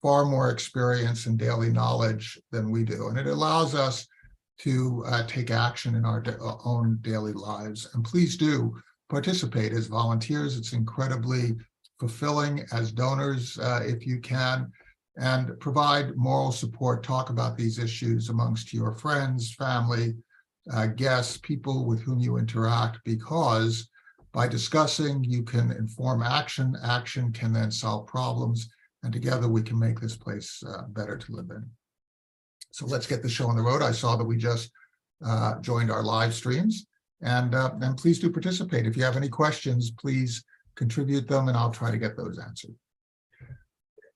far more experience and daily knowledge than we do. And it allows us to take action in our own daily lives. And please do participate as volunteers. It's incredibly fulfilling as donors, if you can, and provide moral support, talk about these issues amongst your friends, family, guests, people with whom you interact, because by discussing, you can inform action. Action can then solve problems, and together we can make this place better to live in. So let's get the show on the road. I saw that we just joined our live streams, and please do participate. If you have any questions, please contribute them, and I'll try to get those answered.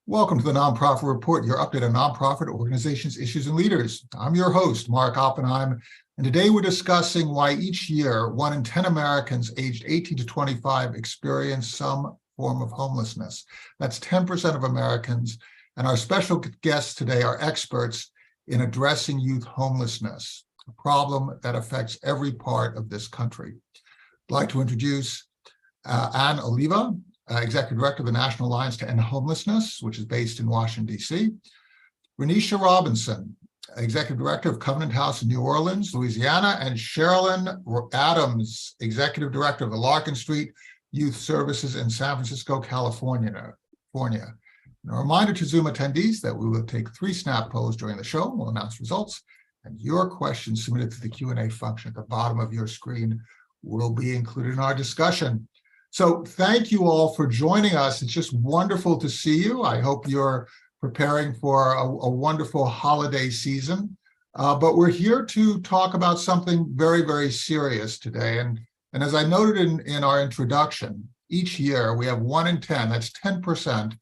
Welcome to the Nonprofit Report, your update on nonprofit organizations, issues, and leaders. I'm your host, Mark Oppenheim, and today we're discussing why each year 1 in 10 Americans aged 18 to 25 experience some form of homelessness. That's 10% of Americans, and our special guests today are experts in addressing youth homelessness, a problem that affects every part of this country. I'd like to introduce Oliva, Executive Director of the National Alliance to End Homelessness, which is based in Washington, D.C. Rheneisha Robertson, Executive Director of Covenant House in New Orleans, Louisiana, and Sherilyn Adams, Executive Director of the Larkin Street Youth Services in San Francisco, California. And a reminder to Zoom attendees that we will take 3 snap polls during the show. We'll announce results, and your questions submitted to the Q&A function at the bottom of your screen will be included in our discussion. So thank you all for joining us. It's just wonderful to see you. I hope you're preparing for a wonderful holiday season. But we're here to talk about something very, very serious today. And as I noted in our introduction, each year we have 1 in 10, that's 10%,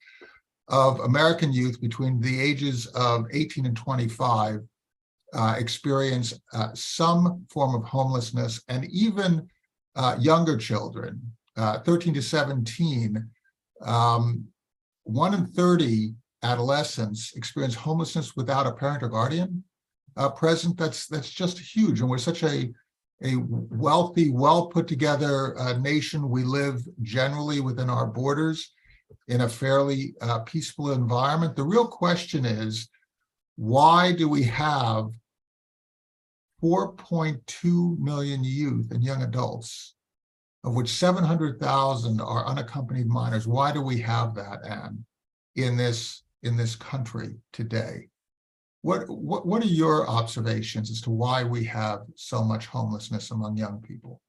of American youth between the ages of 18 and 25 experience some form of homelessness, and even younger children, 13 to 17, 1 in 30 adolescents experience homelessness without a parent or guardian present. That's just huge, and we're such a wealthy, well put together nation. We live generally within our borders in a fairly peaceful environment. The real question is, why do we have 4.2 million youth and young adults, of which 700,000 are unaccompanied minors? Why do we have that, Anne, in this country today? What are your observations as to why we have so much homelessness among young people?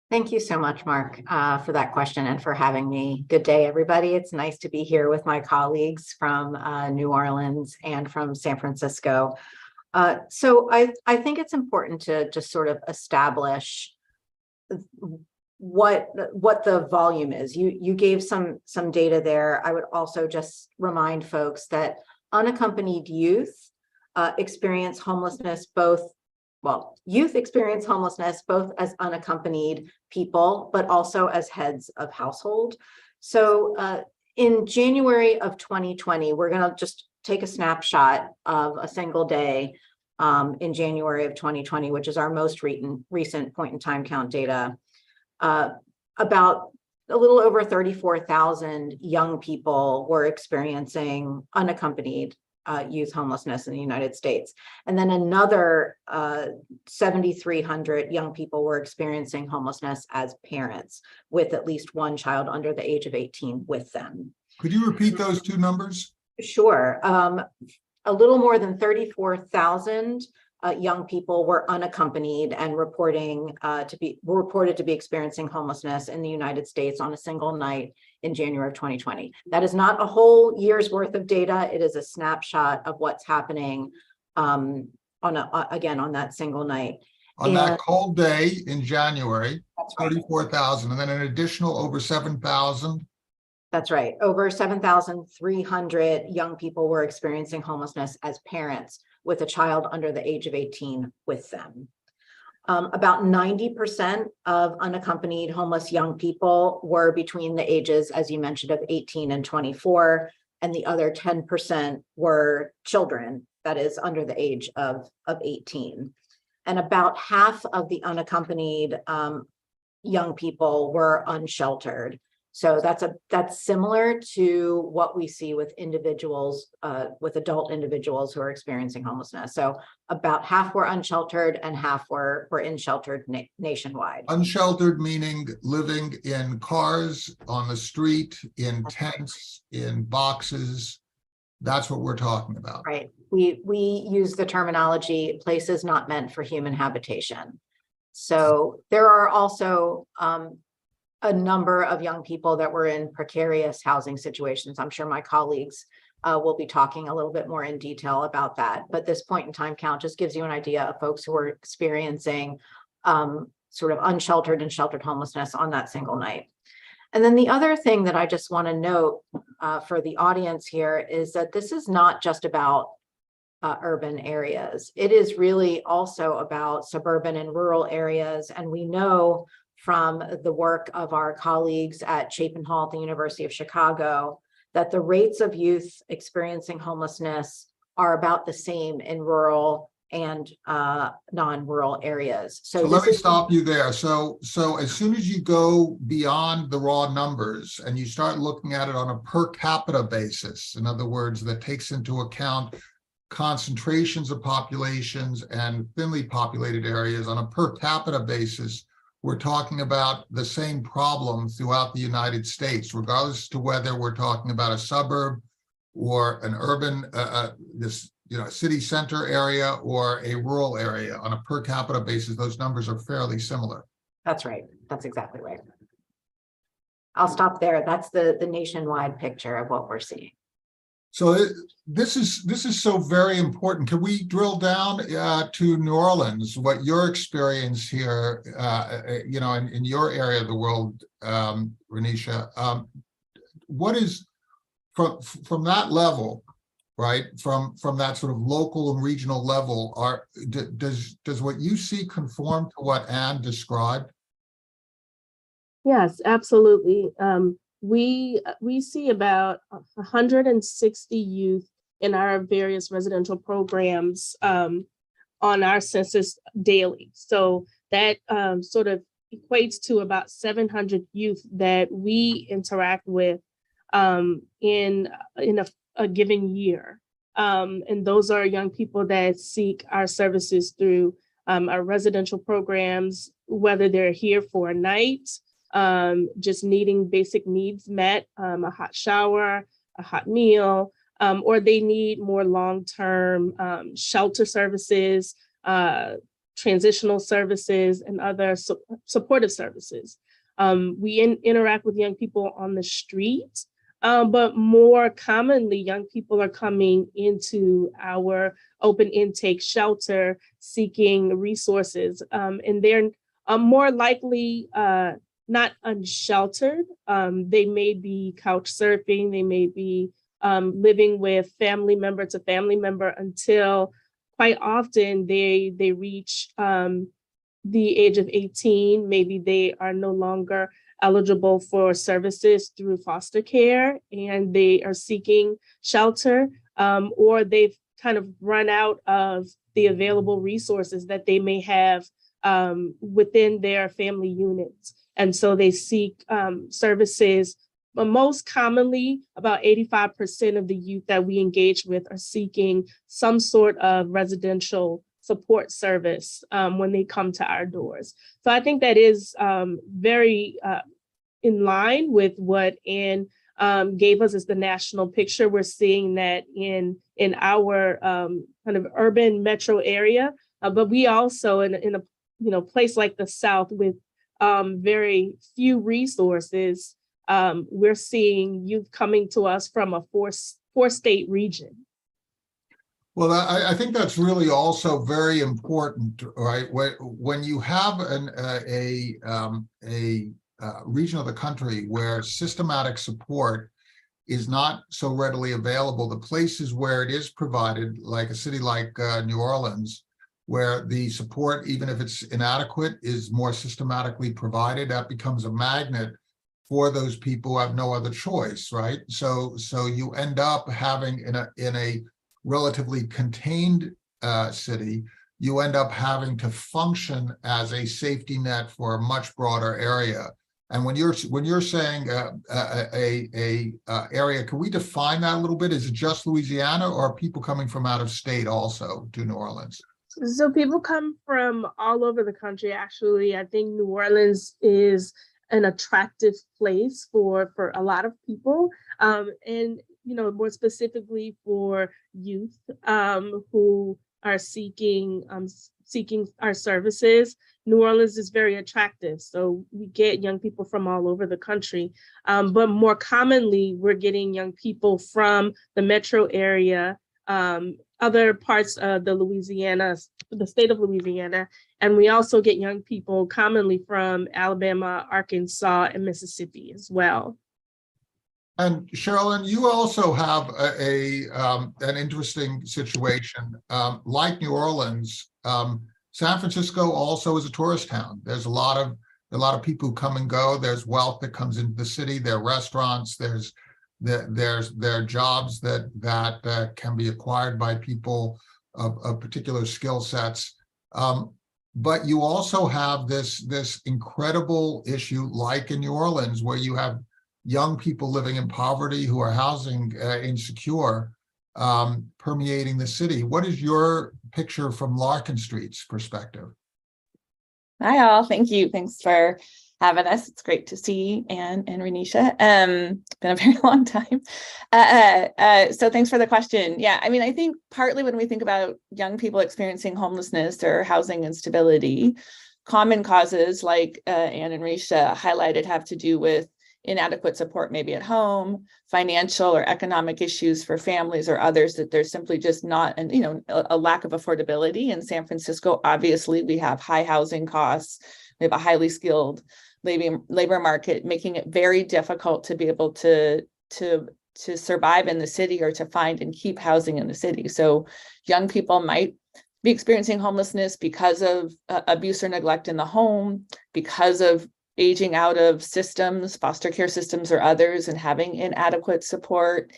Thank you so much, Mark, for that question and for having me. Good day, everybody. It's nice to be here with my colleagues from New Orleans and from San Francisco. So I think it's important to just sort of establish what the volume is. You gave some data there. I would also just remind folks that unaccompanied youth experience homelessness youth experience homelessness both as unaccompanied people, but also as heads of household. So in January of 2020, we're going to just take a snapshot of a single day in January of 2020, which is our most recent point in time count data. About a little over 34,000 young people were experiencing unaccompanied youth homelessness in the United States. And then another 7,300 young people were experiencing homelessness as parents with at least one child under the age of 18 with them. Could you repeat those 2 numbers? Sure. A little more than 34,000 young people were unaccompanied and reported to be experiencing homelessness in the United States on a single night in January of 2020. That is not a whole year's worth of data. It is a snapshot of what's happening on that single night. On that cold day in January, 34,000, and then an additional over 7,000. That's right. Over 7,300 young people were experiencing homelessness as parents with a child under the age of 18 with them. About 90% of unaccompanied homeless young people were between the ages, as you mentioned, of 18 and 24, and the other 10% were children, that is under the age of 18. And about half of the unaccompanied young people were unsheltered. So that's similar to what we see with individuals, with adult individuals who are experiencing homelessness. So about half were unsheltered and half were in sheltered nationwide. Unsheltered meaning living in cars, on the street, in tents, in boxes. That's what we're talking about. Right. We use the terminology places not meant for human habitation. So there are also a number of young people that were in precarious housing situations. I'm sure my colleagues will be talking a little bit more in detail about that. But this point in time count just gives you an idea of folks who are experiencing sort of unsheltered and sheltered homelessness on that single night. And then the other thing that I just want to note for the audience here is that this is not just about urban areas. It is really also about suburban and rural areas. And we know from the work of our colleagues at Chapin Hall at the University of Chicago that the rates of youth experiencing homelessness are about the same in rural and non-rural areas. So let me stop you there. So as soon as you go beyond the raw numbers and you start looking at it on a per capita basis, in other words, that takes into account concentrations of populations and thinly populated areas on a per capita basis, we're talking about the same problem throughout the United States, regardless to whether we're talking about a suburb or an urban, city center area or a rural area. On a per capita basis, those numbers are fairly similar. That's right. That's exactly right. I'll stop there. That's the nationwide picture of what we're seeing. So this is so very important. Can we drill down to New Orleans, what your experience here, in your area of the world, Rheneisha, what is from that level, right? From that sort of local and regional level, does what you see conform to what Anne described? Yes, absolutely. We see about 160 youth in our various residential programs on our census daily. So that sort of equates to about 700 youth that we interact with in a given year. And those are young people that seek our services through our residential programs, whether they're here for a night, just needing basic needs met, a hot shower, a hot meal, or they need more long-term shelter services, transitional services, and other supportive services. We interact with young people on the street, but more commonly, young people are coming into our open intake shelter seeking resources, and they're more likely not unsheltered. They may be couch surfing, they may be living with family member to family member until quite often they reach the age of 18. Maybe they are no longer eligible for services through foster care and they are seeking shelter, or they've kind of run out of the available resources that they may have within their family units. And so they seek services, but most commonly about 85% of the youth that we engage with are seeking some sort of residential support service when they come to our doors. So I think that is very in line with what Anne gave us as the national picture. We're seeing that in our kind of urban metro area, but we also in a place like the South with very few resources, we're seeing youth coming to us from a four-state region. Well, I think that's really also very important, right? When you have a region of the country where systematic support is not so readily available, the places where it is provided, like a city like New Orleans, where the support, even if it's inadequate, is more systematically provided, that becomes a magnet for those people who have no other choice, right? So you end up having in a relatively contained city, you end up having to function as a safety net for a much broader area. And when you're saying area, can we define that a little bit? Is it just Louisiana, or are people coming from out of state also to New Orleans? So people come from all over the country, actually. I think New Orleans is an attractive place for a lot of people. And, more specifically for youth who are seeking our services. New Orleans is very attractive. So we get young people from all over the country. But more commonly, we're getting young people from the metro area, other parts of the state of Louisiana. And we also get young people commonly from Alabama, Arkansas, and Mississippi as well. And Sherilyn, you also have an interesting situation. Like New Orleans, San Francisco also is a tourist town. There's a lot of people who come and go. There's wealth that comes into the city. There are restaurants. There are jobs that can be acquired by people of particular skill sets. But you also have this incredible issue, like in New Orleans, where you have young people living in poverty who are housing insecure, permeating the city. What is your picture from Larkin Street's perspective? Hi all, thank you. Thanks for having us. It's great to see Anne and Rheneisha. It's been a very long time. So thanks for the question. Yeah, I mean, I think partly when we think about young people experiencing homelessness or housing instability, common causes like Anne and Rheneisha highlighted have to do with inadequate support, maybe at home, financial or economic issues for families or others, that there's simply just not a lack of affordability. In San Francisco, obviously, we have high housing costs. We have a highly skilled labor market, making it very difficult to be able to survive in the city or to find and keep housing in the city. So young people might be experiencing homelessness because of abuse or neglect in the home, because of aging out of systems, foster care systems or others, and having inadequate support.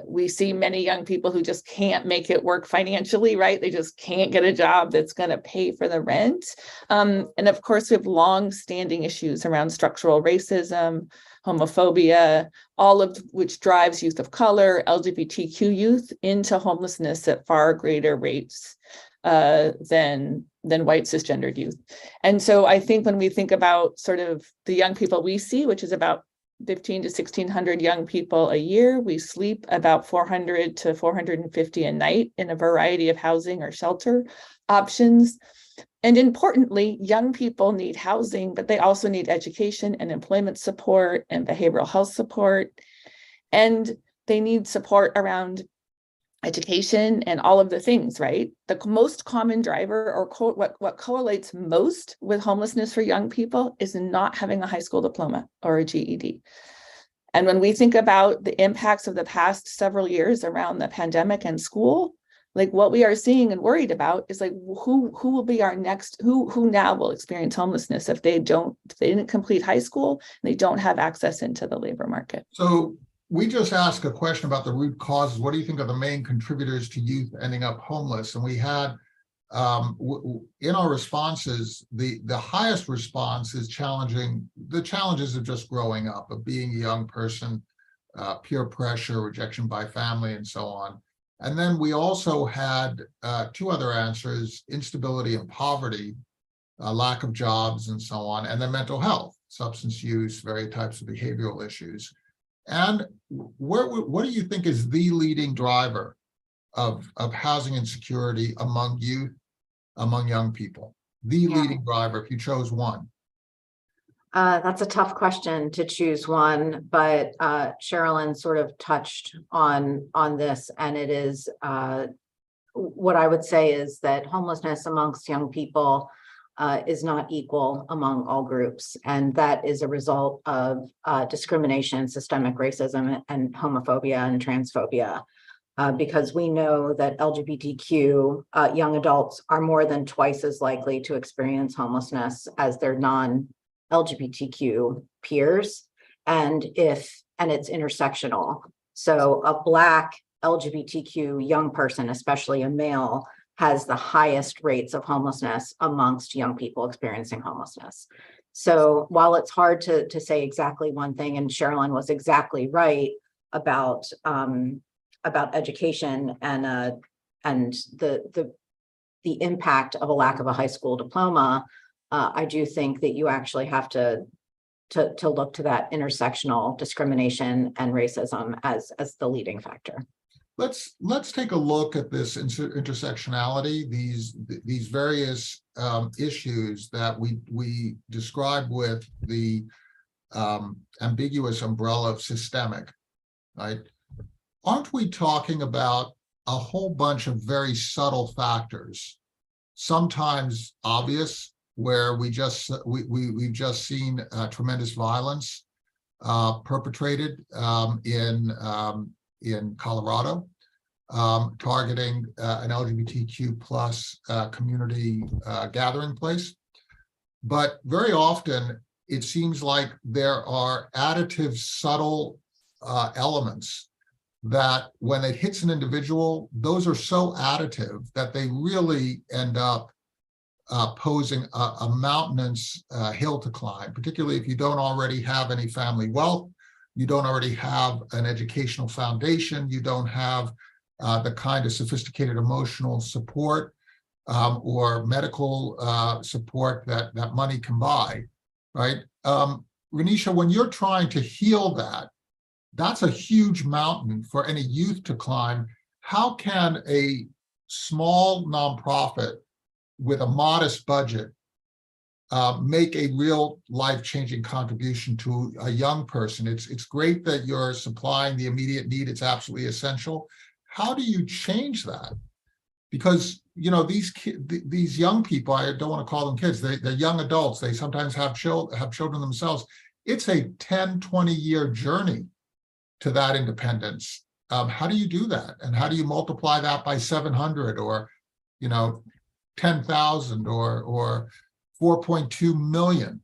We see many young people who just can't make it work financially, right? They just can't get a job that's going to pay for the rent. And of course, we have long-standing issues around structural racism, homophobia, all of which drives youth of color, LGBTQ youth into homelessness at far greater rates than white cisgendered youth. And so I think when we think about sort of the young people we see, which is about 1,500 to 1,600 young people a year, we sleep about 400 to 450 a night in a variety of housing or shelter options. And importantly, young people need housing, but they also need education and employment support and behavioral health support. And they need support around education and all of the things, right? The most common driver, or what correlates most with homelessness for young people, is not having a high school diploma or a GED. And when we think about the impacts of the past several years around the pandemic and school, like what we are seeing and worried about is like who will be our next, who now will experience homelessness if they didn't complete high school and they don't have access into the labor market. So we just asked a question about the root causes. What do you think are the main contributors to youth ending up homeless? And we had, in our responses, the highest response is the challenges of just growing up, of being a young person, peer pressure, rejection by family, and so on. And then we also had two other answers: instability and poverty, lack of jobs, and so on, and then mental health, substance use, various types of behavioral issues. And what do you think is the leading driver of housing insecurity among youth, among young people? The leading driver, if you chose one. That's a tough question to choose one, but Sherilyn sort of touched on this, and it is what I would say is that homelessness amongst young people is not equal among all groups. And that is a result of discrimination, systemic racism, and homophobia and transphobia. Because we know that LGBTQ young adults are more than twice as likely to experience homelessness as their non-LGBTQ peers. And it's intersectional. So a Black LGBTQ young person, especially a male, has the highest rates of homelessness amongst young people experiencing homelessness. So while it's hard to say exactly one thing, and Sherilyn was exactly right about education and the impact of a lack of a high school diploma, I do think that you actually have to look to that intersectional discrimination and racism as the leading factor. Let's take a look at this intersectionality, these various issues that we describe with the ambiguous umbrella of systemic, right? Aren't we talking about a whole bunch of very subtle factors, sometimes obvious, where we've just seen tremendous violence perpetrated in Colorado, targeting an LGBTQ plus community gathering place. But very often it seems like there are additive, subtle elements that when it hits an individual, those are so additive that they really end up posing a mountainous hill to climb, particularly if you don't already have any family wealth, you don't already have an educational foundation, you don't have the kind of sophisticated emotional support or medical support that money can buy, right? Rheneisha, when you're trying to heal that, that's a huge mountain for any youth to climb. How can a small nonprofit with a modest budget make a real life-changing contribution to a young person? It's great that you're supplying the immediate need. It's absolutely essential. How do you change that? Because, you know, these young people, I don't want to call them kids, they're young adults. They sometimes have children themselves. It's a 10, 20-year journey to that independence. How do you do that? And how do you multiply that by 700 or, you know, 10,000 or 4.2 million?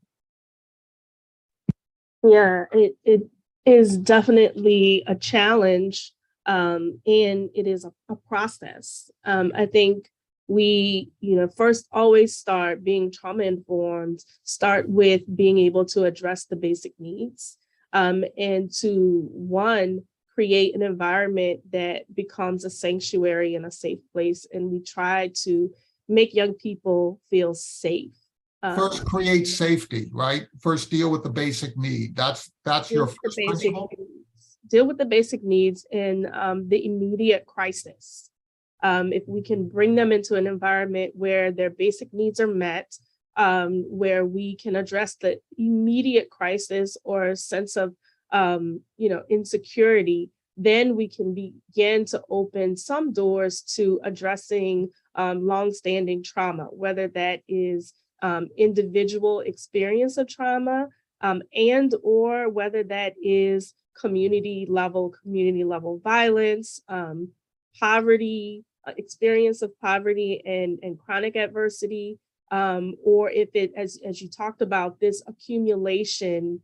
Yeah, it is definitely a challenge, and it is a process. I think we, first always start being trauma informed, start with being able to address the basic needs, and to create an environment that becomes a sanctuary and a safe place. And we try to make young people feel safe. First, create safety, right? First, deal with the basic need. That's your first principle. Deal with the basic needs and the immediate crisis. If we can bring them into an environment where their basic needs are met, where we can address the immediate crisis or a sense of insecurity, then we can begin to open some doors to addressing longstanding trauma, whether that is individual experience of trauma, and or whether that is community level violence, poverty, experience of poverty and chronic adversity, or if it, as you talked about, this accumulation,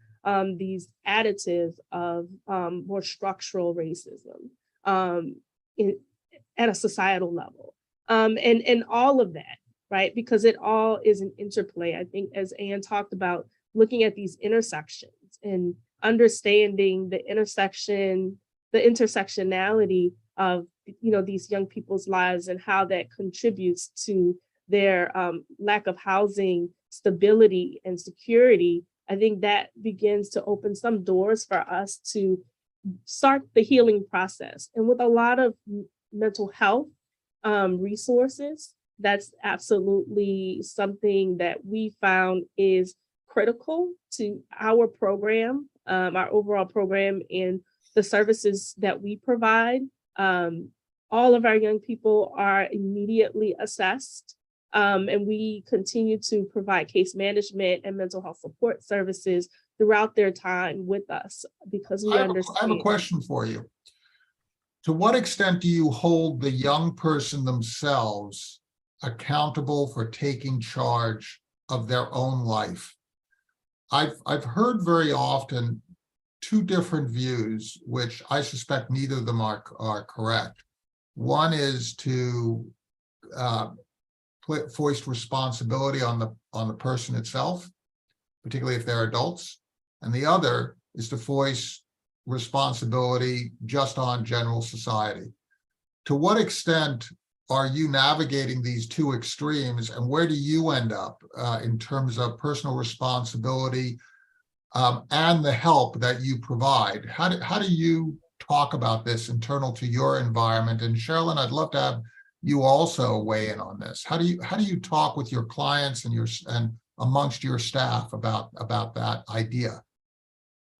these additives of more structural racism at a societal level, and all of that, right? Because it all is an interplay. I think, as Anne talked about, looking at these intersections and understanding the intersectionality of these young people's lives and how that contributes to their lack of housing, stability, and security. I think that begins to open some doors for us to start the healing process. And with a lot of mental health resources, that's absolutely something that we found is critical to our program, our overall program, and the services that we provide. All of our young people are immediately assessed, and we continue to provide case management and mental health support services throughout their time with us, because we understand. I have a question for you. To what extent do you hold the young person themselves accountable for taking charge of their own life? I've heard very often two different views, which I suspect neither of them are correct. One is to foist responsibility on the person itself, particularly if they're adults, and the other is to voice responsibility just on general society. To what extent are you navigating these two extremes, and where do you end up in terms of personal responsibility and the help that you provide? How do you talk about this internal to your environment? And Sherilyn, I'd love to have you also weigh in on this. How do you talk with your clients and amongst your staff about that idea?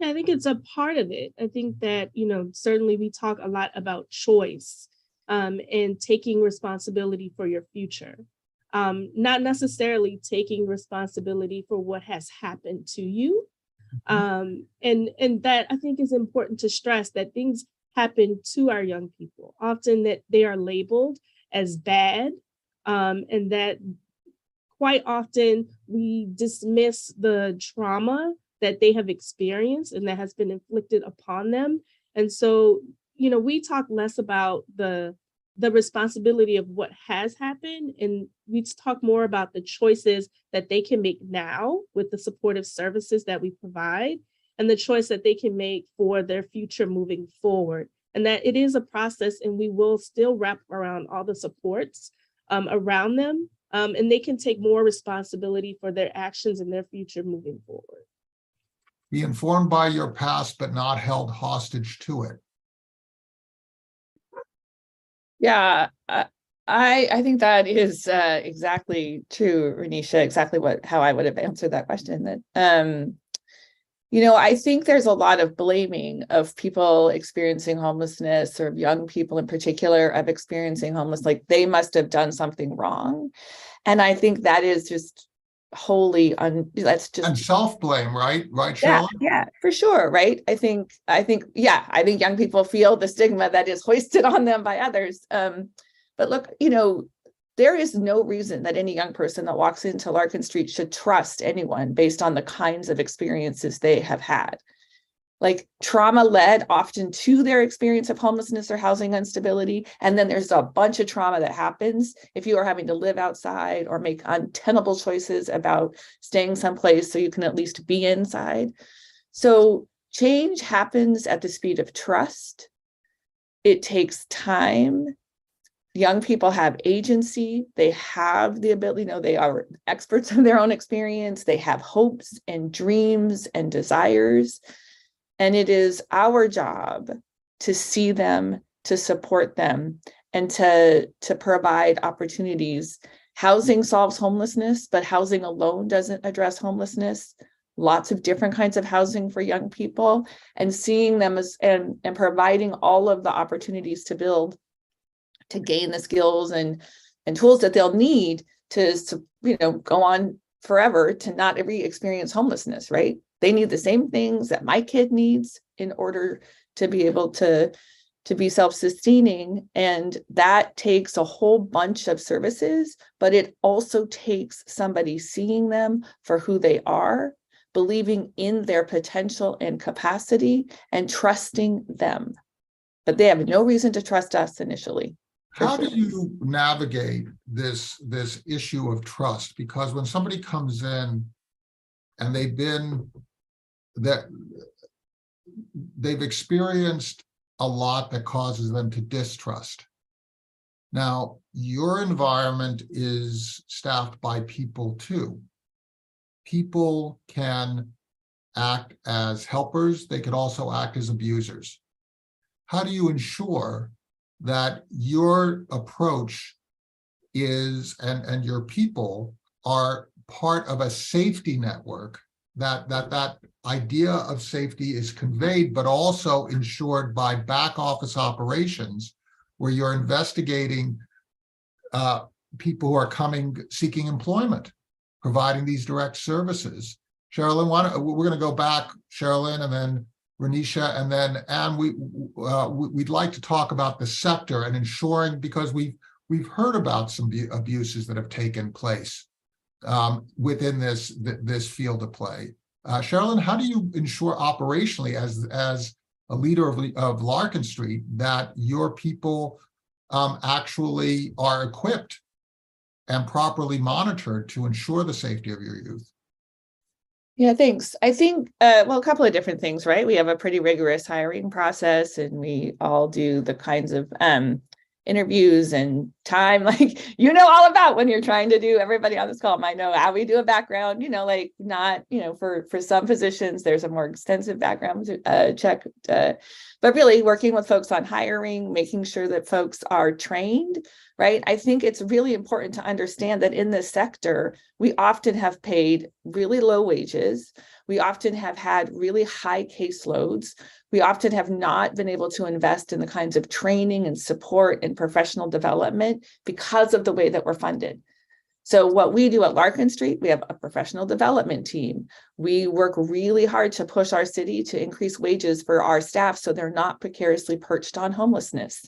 I think it's a part of it. I think that, certainly we talk a lot about choice and taking responsibility for your future. Not necessarily taking responsibility for what has happened to you. And that I think is important to stress, that things happen to our young people, often that they are labeled as bad, and that quite often we dismiss the trauma that they have experienced and that has been inflicted upon them. And so, we talk less about the responsibility of what has happened, and we talk more about the choices that they can make now with the supportive services that we provide, and the choice that they can make for their future moving forward. And that it is a process, and we will still wrap around all the supports around them, and they can take more responsibility for their actions and their future moving forward. Be informed by your past, but not held hostage to it. Yeah, I think that is exactly true, Rheneisha, exactly how I would have answered that question. That I think there's a lot of blaming of people experiencing homelessness, or young people in particular of experiencing homeless, like they must have done something wrong. And I think that is just wholly that's just, and self-blame, right, yeah, Sherilyn? yeah, for sure, right? I think young people feel the stigma that is hoisted on them by others. But look, there is no reason that any young person that walks into Larkin Street should trust anyone based on the kinds of experiences they have had. Like, trauma led often to their experience of homelessness or housing instability. And then there's a bunch of trauma that happens if you are having to live outside or make untenable choices about staying someplace so you can at least be inside. So change happens at the speed of trust. It takes time. Young people have agency. They have the ability, they are experts in their own experience. They have hopes and dreams and desires. And it is our job to see them, to support them, and to provide opportunities. Housing solves homelessness, but housing alone doesn't address homelessness. Lots of different kinds of housing for young people, and seeing them as and providing all of the opportunities to build, to gain the skills and tools that they'll need to go on forever to not re-experience homelessness, right? They need the same things that my kid needs in order to be able to be self-sustaining. And that takes a whole bunch of services, but it also takes somebody seeing them for who they are, believing in their potential and capacity, and trusting them. But they have no reason to trust us initially. How do you navigate this issue of trust? Because when somebody comes in and they've experienced a lot that causes them to distrust. Now, your environment is staffed by people too. People can act as helpers. They could also act as abusers. How do you ensure that your approach is, and your people are part of a safety network, that idea of safety is conveyed, but also ensured by back office operations, where you're investigating people who are seeking employment, providing these direct services? Sherilyn, we're going to go back, Sherilyn, and then Rheneisha, and then Anne. We'd like to talk about the sector and ensuring, because we've heard about some abuses that have taken place within this field of play. Sherilyn, how do you ensure operationally, as a leader of Larkin Street, that your people actually are equipped and properly monitored to ensure the safety of your youth? Yeah, thanks. I think, well, a couple of different things, right? We have a pretty rigorous hiring process, and we all do the kinds of interviews and time, like, all about when you're trying to do, everybody on this call might know how we do a background, like not, for some positions, there's a more extensive background check, but really working with folks on hiring, making sure that folks are trained, right? I think it's really important to understand that in this sector, we often have paid really low wages. We often have had really high caseloads. We often have not been able to invest in the kinds of training and support and professional development because of the way that we're funded. So what we do at Larkin Street, we have a professional development team. We work really hard to push our city to increase wages for our staff so they're not precariously perched on homelessness.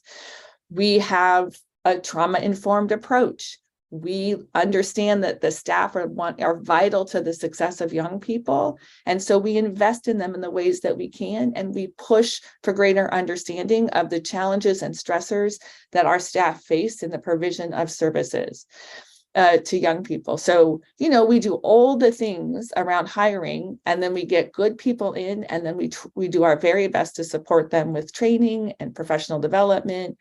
We have a trauma-informed approach. We understand that the staff are vital to the success of young people. And so we invest in them in the ways that we can, and we push for greater understanding of the challenges and stressors that our staff face in the provision of services to young people. So, we do all the things around hiring, and then we get good people in, and then we do our very best to support them with training and professional development,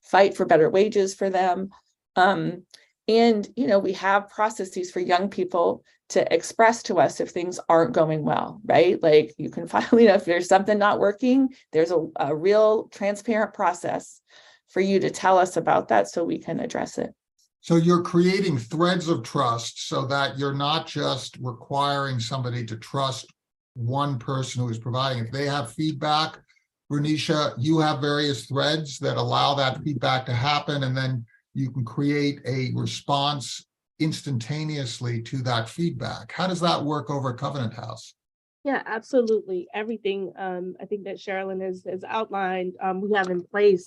fight for better wages for them. And, we have processes for young people to express to us if things aren't going well, right? Like you can finally, if there's something not working, there's a real transparent process for you to tell us about that so we can address it. So you're creating threads of trust so that you're not just requiring somebody to trust one person who is providing. If they have feedback, Rheneisha, you have various threads that allow that feedback to happen, and then you can create a response instantaneously to that feedback. How does that work over at Covenant House? Yeah, absolutely. Everything I think that Sherilyn has outlined, we have in place.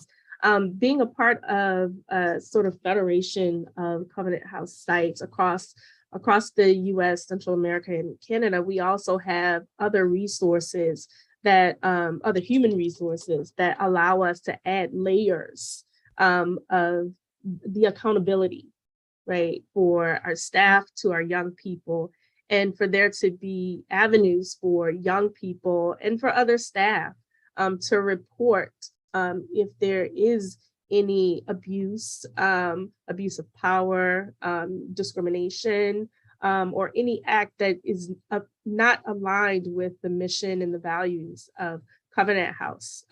Being a part of a sort of federation of Covenant House sites across the US, Central America, and Canada, we also have other resources that other human resources that allow us to add layers of the accountability, right, for our staff, to our young people, and for there to be avenues for young people and for other staff to report if there is any abuse of power, discrimination, or any act that is not aligned with the mission and the values of Covenant House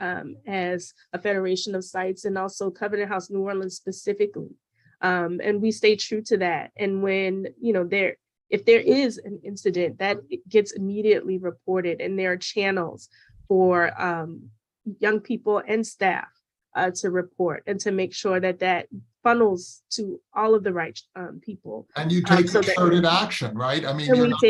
as a federation of sites, and also Covenant House New Orleans specifically. And we stay true to that. And when, if there is an incident, that gets immediately reported, and there are channels for young people and staff to report and to make sure that funnels to all of the right people. And you take concerted action, right? I mean, you're not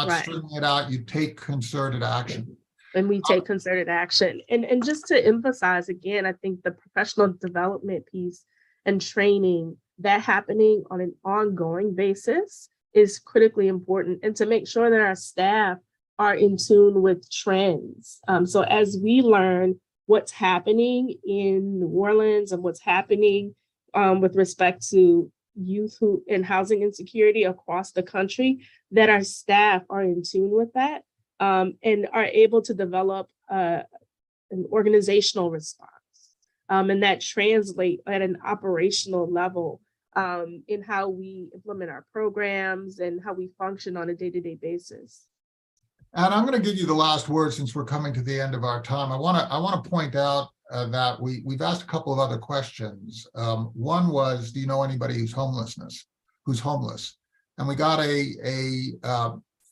right. stringing it out. You take concerted action. And we take concerted action. And just to emphasize again, I think the professional development piece and training, that happening on an ongoing basis is critically important, and to make sure that our staff are in tune with trends. So as we learn what's happening in New Orleans and what's happening with respect to youth and housing insecurity across the country, that our staff are in tune with that and are able to develop an organizational response. And that translate at an operational level in how we implement our programs and how we function on a day-to-day basis. And I'm going to give you the last word since we're coming to the end of our time. I want to point out that we've asked a couple of other questions. One was, do you know anybody who's homeless? And we got a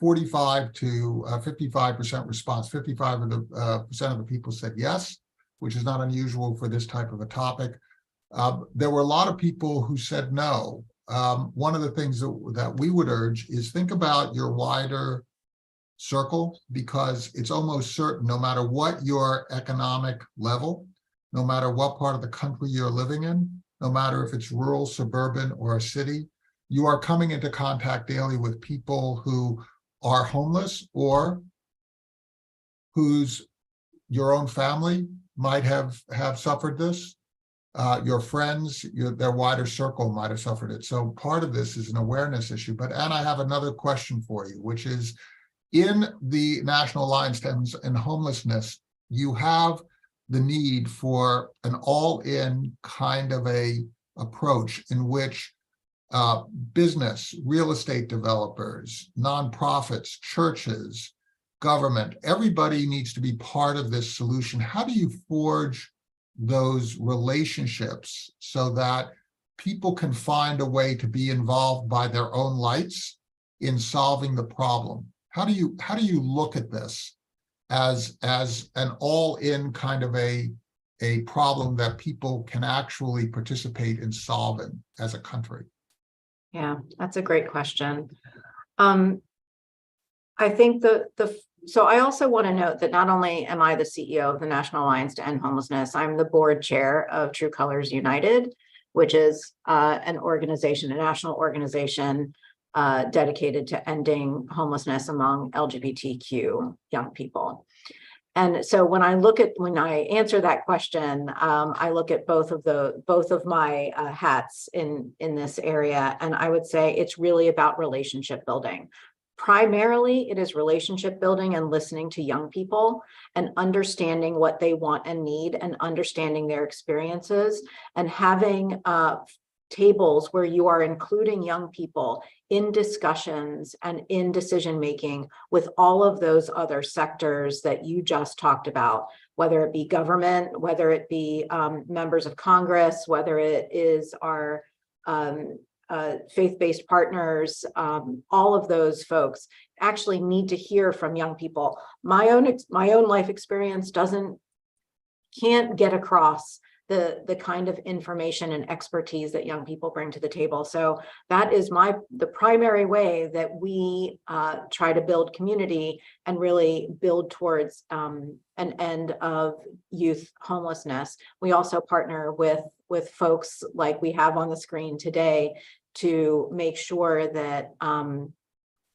45 to 55% response. 55% of the people said yes, which is not unusual for this type of a topic. There were a lot of people who said no. One of the things that we would urge is think about your wider circle, because it's almost certain, no matter what your economic level, no matter what part of the country you're living in, no matter if it's rural, suburban, or a city, you are coming into contact daily with people who are homeless or whose your own family might have suffered this. your friends, their wider circle might have suffered it. So part of this is an awareness issue. But Anne, I have another question for you, which is, in the National Alliance to End Homelessness, you have the need for an all-in kind of a approach in which business, real estate developers, nonprofits, churches, government, everybody needs to be part of this solution. How do you forge those relationships so that people can find a way to be involved by their own lights in solving the problem? How do you look at this as an all-in kind of a problem that people can actually participate in solving as a country? Yeah, that's a great question. I think so I also want to note that not only am I the CEO of the National Alliance to End Homelessness, I'm the board chair of True Colors United, which is an organization, a national organization dedicated to ending homelessness among LGBTQ young people. And so when I answer that question, I look at both of my hats in this area, and I would say it's really about relationship building. Primarily, it is relationship building and listening to young people and understanding what they want and need and understanding their experiences, and having tables where you are including young people in discussions and in decision making with all of those other sectors that you just talked about, whether it be government, whether it be members of Congress, whether it is our faith-based partners. All of those folks actually need to hear from young people. My own life experience can't get across the kind of information and expertise that young people bring to the table. So that is the primary way that we try to build community and really build towards an end of youth homelessness. We also partner with folks like we have on the screen today to make sure that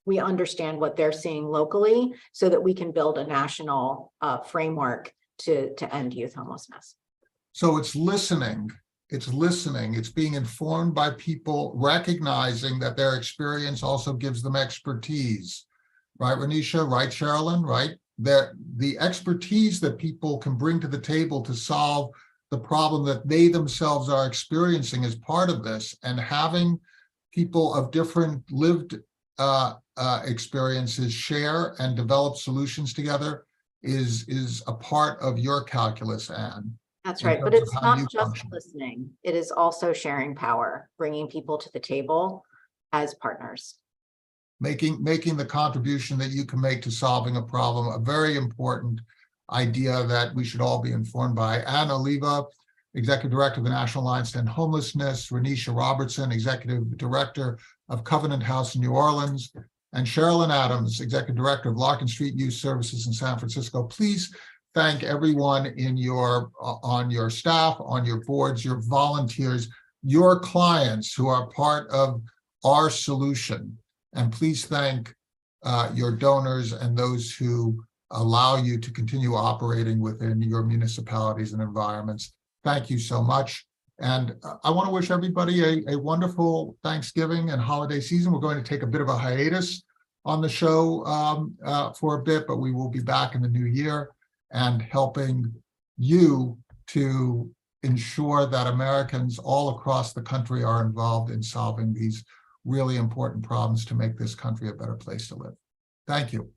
we understand what they're seeing locally so that we can build a national framework to end youth homelessness. So it's listening, it's being informed by people, recognizing that their experience also gives them expertise, right, Rheneisha, right, Sherilyn, right? The expertise that people can bring to the table to solve the problem that they themselves are experiencing is part of this, and having people of different lived experiences share and develop solutions together is a part of your calculus, Anne. That's right, but it's not just listening. It is also sharing power, bringing people to the table as partners. Making the contribution that you can make to solving a problem, a very important idea that we should all be informed by. Anne Oliva, Executive Director of the National Alliance to End Homelessness, Rheneisha Robertson, Executive Director of Covenant House in New Orleans, and Sherilyn Adams, Executive Director of Larkin Street Youth Services in San Francisco. Please thank everyone on your staff, on your boards, your volunteers, your clients who are part of our solution. And please thank your donors and those who allow you to continue operating within your municipalities and environments. Thank you so much. And I want to wish everybody a wonderful Thanksgiving and holiday season. We're going to take a bit of a hiatus on the show for a bit, but we will be back in the new year and helping you to ensure that Americans all across the country are involved in solving these really important problems to make this country a better place to live. Thank you.